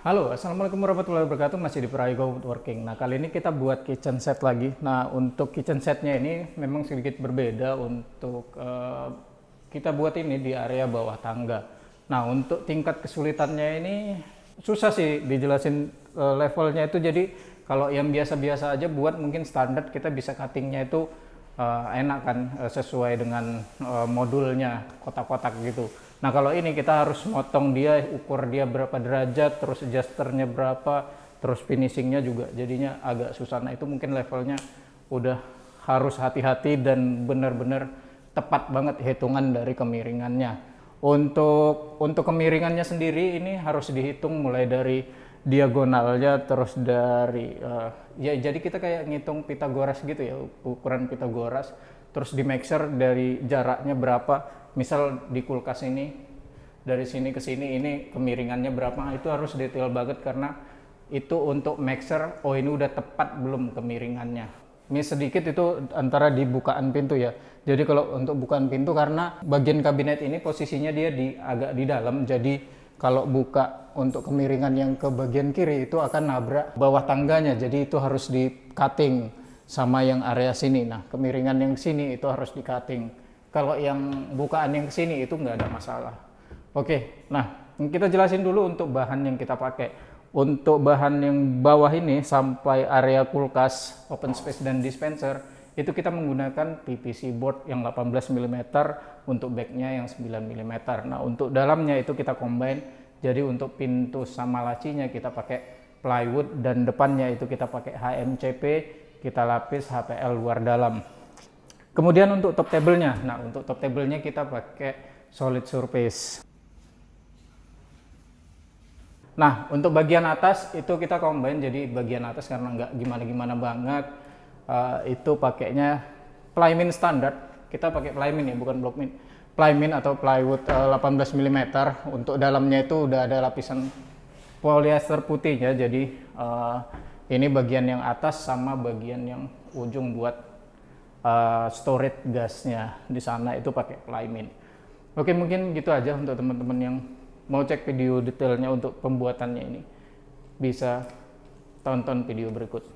Halo, Assalamualaikum warahmatullahi wabarakatuh. Masih di Prayoga Woodworking. Nah, kali ini kita buat kitchen set lagi. Nah, untuk kitchen setnya ini memang sedikit berbeda untuk kita buat ini di area bawah tangga. Nah, untuk tingkat kesulitannya ini susah sih dijelasin levelnya itu. Jadi, kalau yang biasa-biasa aja buat mungkin standar kita bisa cuttingnya itu enak kan, sesuai dengan modulnya, kotak-kotak gitu. Nah, kalau ini kita harus motong dia, ukur dia berapa derajat, terus adjusternya berapa, terus finishingnya juga jadinya agak susah. Nah, itu mungkin levelnya udah harus hati-hati dan benar-benar tepat banget hitungan dari kemiringannya. Untuk kemiringannya sendiri ini harus dihitung mulai dari diagonalnya, terus dari ya jadi kita kayak ngitung Pitagoras gitu ya, ukuran Pitagoras, terus di make sure dari jaraknya berapa. Misal di kulkas ini dari sini ke sini ini kemiringannya berapa, itu harus detail banget karena itu untuk make sure oh ini udah tepat belum kemiringannya. Miss sedikit itu antara di bukaan pintu ya. Jadi kalau untuk bukaan pintu, karena bagian kabinet ini posisinya dia agak di dalam, jadi kalau buka untuk kemiringan yang ke bagian kiri itu akan nabrak bawah tangganya, jadi itu harus di cutting sama yang area sini. Nah, kemiringan yang sini itu harus di cutting. Kalau yang bukaan yang kesini itu nggak ada masalah. Oke, nah kita jelasin dulu untuk bahan yang kita pakai. Untuk bahan yang bawah ini sampai area kulkas, open space dan dispenser, itu kita menggunakan PVC board yang 18 mm, untuk backnya yang 9 mm. Nah, untuk dalamnya itu kita combine, jadi untuk pintu sama lacinya kita pakai plywood dan depannya itu kita pakai HMCP, kita lapis HPL luar dalam. Kemudian untuk top table-nya, nah untuk top table-nya kita pakai solid surface. Nah, untuk bagian atas itu kita combine, jadi bagian atas karena nggak gimana-gimana banget, itu pakainya plymin standar. Kita pakai plymin ya, bukan blockmin. Plymin atau plywood 18 mm. Untuk dalamnya itu udah ada lapisan polyester putihnya, jadi ini bagian yang atas sama bagian yang ujung buat storage gasnya di sana itu pakai plymin. Oke, mungkin gitu aja untuk teman-teman yang mau cek video detailnya untuk pembuatannya ini. Bisa tonton video berikut.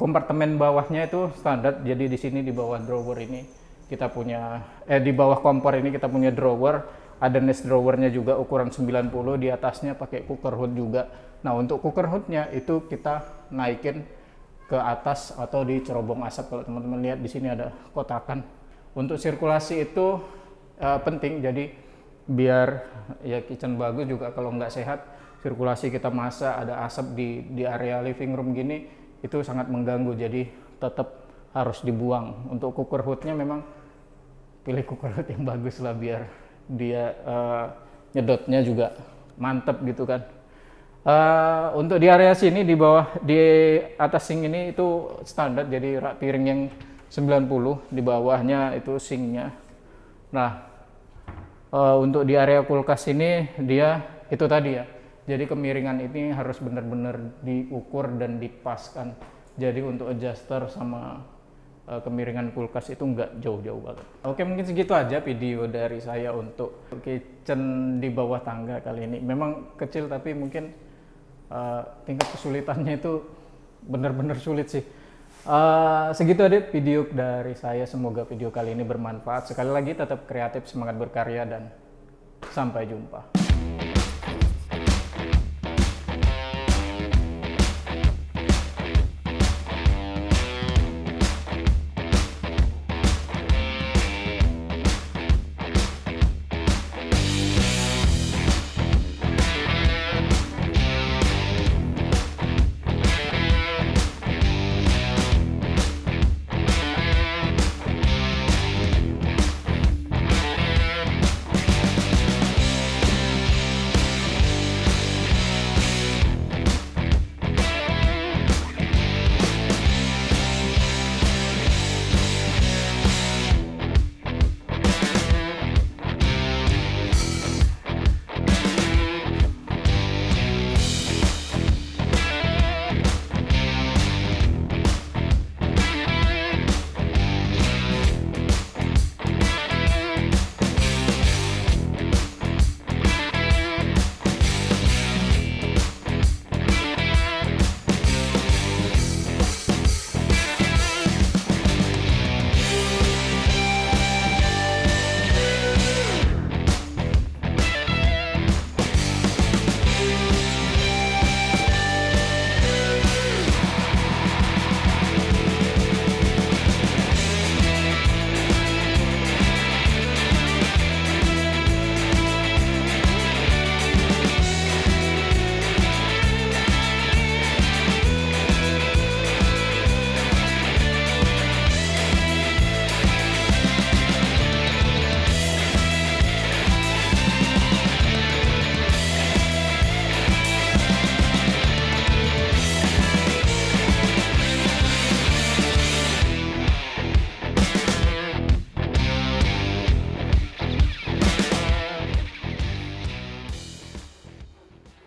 kompartemen bawahnya itu standar, jadi di sini di bawah drawer ini kita punya di bawah kompor ini kita punya drawer, ada nest drawernya juga ukuran 90, di atasnya pakai cooker hood juga. Nah untuk cooker hoodnya itu kita naikin ke atas atau di cerobong asap. Kalau teman-teman lihat di sini ada kotakan. Untuk sirkulasi itu penting, jadi biar ya kitchen bagus juga. Kalau nggak sehat, sirkulasi kita masak ada asap di area living room gini, itu sangat mengganggu, jadi tetap harus dibuang. Untuk cooker hoodnya memang pilih cooker hood yang bagus lah, biar dia nyedotnya juga mantep gitu kan. Untuk di area sini di bawah, di atas sink ini itu standar, jadi rak piring yang 90, di bawahnya itu sinknya. Nah untuk di area kulkas ini dia itu tadi ya, jadi kemiringan ini harus benar-benar diukur dan dipaskan. Jadi untuk adjuster sama kemiringan kulkas itu nggak jauh-jauh banget. Oke, mungkin segitu aja video dari saya untuk kitchen di bawah tangga kali ini. Memang kecil tapi mungkin tingkat kesulitannya itu benar-benar sulit sih. Segitu aja video dari saya. Semoga video kali ini bermanfaat. Sekali lagi tetap kreatif, semangat berkarya, dan sampai jumpa.